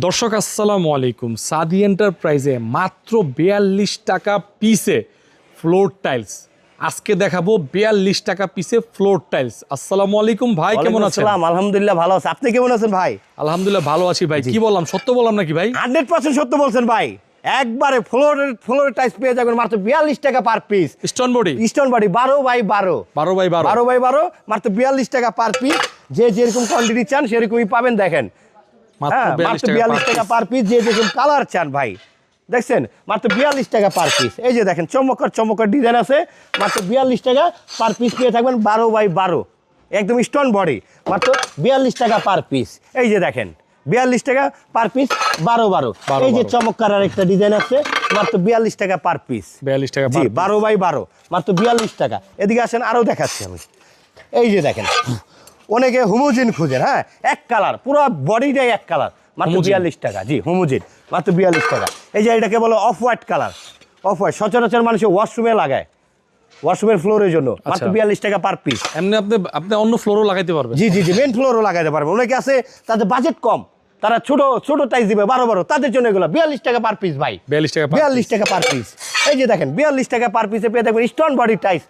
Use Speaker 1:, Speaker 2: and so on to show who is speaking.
Speaker 1: দর্শক আসসালামু আলাইকুম। সাদি এন্টারপ্রাইজে মাত্র 42 টাকা পিসে ফ্লোর টাইলস। আজকে দেখাবো 42 টাকা পিসে ফ্লোর টাইলস। আসসালামু আলাইকুম ভাই, কেমন আছেন?
Speaker 2: আলহামদুলিল্লাহ ভালো আছে। আপনি কেমন আছেন ভাই?
Speaker 1: আলহামদুলিল্লাহ ভালো আছি ভাই। কি বললাম, সত্য বললাম নাকি ভাই?
Speaker 2: 100% সত্য বলছেন ভাই। একবারে ফ্লোর টাইলস পেয়ে যাবেন মাত্র 42 টাকা per piece.
Speaker 1: Stone body
Speaker 2: stone body 12 by 12
Speaker 1: 12 by 12
Speaker 2: 12 by 12 মাত্র 42 টাকা পার পিস। যে যেরকম কোয়ান্টিটি চান সেরকমই পাবেন। দেখেন
Speaker 1: মাত্র
Speaker 2: মাত্র
Speaker 1: 42
Speaker 2: 42 টাকা পার পিস। যে যেরকম কালার চান ভাই, দেখছেন মাত্র 42 টাকা পার পিস। এই যে দেখেন চমৎকার ডিজাইন আছে। মাত্র 42 টাকা পার পিস পেয়ে থাকবেন 12 বাই 12 একদম স্টোন বডি। মাত্র 42 টাকা পার পিস। এই যে দেখেন 42 টাকা পার পিস 12 12। এই যে চমৎকার আরেকটা ডিজাইন আছে, মাত্র 42 টাকা পার পিস।
Speaker 1: 42 টাকা
Speaker 2: জি 12 বাই 12 মাত্র 42 টাকা। এদিকে আসেন, আরও দেখাচ্ছি আমি। এই যে দেখেন, অনেকে হোমোজিন খুঁজেন, হ্যাঁ এক কালার, পুরো বডিটাই এক কালার, মাত্র 42 টাকা। জি হোমোজিন মাত্র 42 টাকা। এই যে এটাকে বলো off white colour. Off white সচরাচর মানুষের ওয়াশরুমে লাগায়, ওয়াশরুমের ফ্লোরের জন্য। মাত্র 42 টাকা পার পিস।
Speaker 1: এমনি আপনি অন্য ফ্লোরও লাগাইতে পারবেন।
Speaker 2: জি মেন ফ্লোরও লাগাইতে পারবেন। অনেকে আছে তাদের বাজেট কম, তারা ছোট টাইস দিবে 12 12, তাদের জন্য এগুলো 42 টাকা পার পিস ভাই।
Speaker 1: 42 টাকা
Speaker 2: 42 টাকা পার পিস। এই যে দেখেন 42 টাকা পার পিসে পেয়ে দেখবেন স্টোন বডি টাইস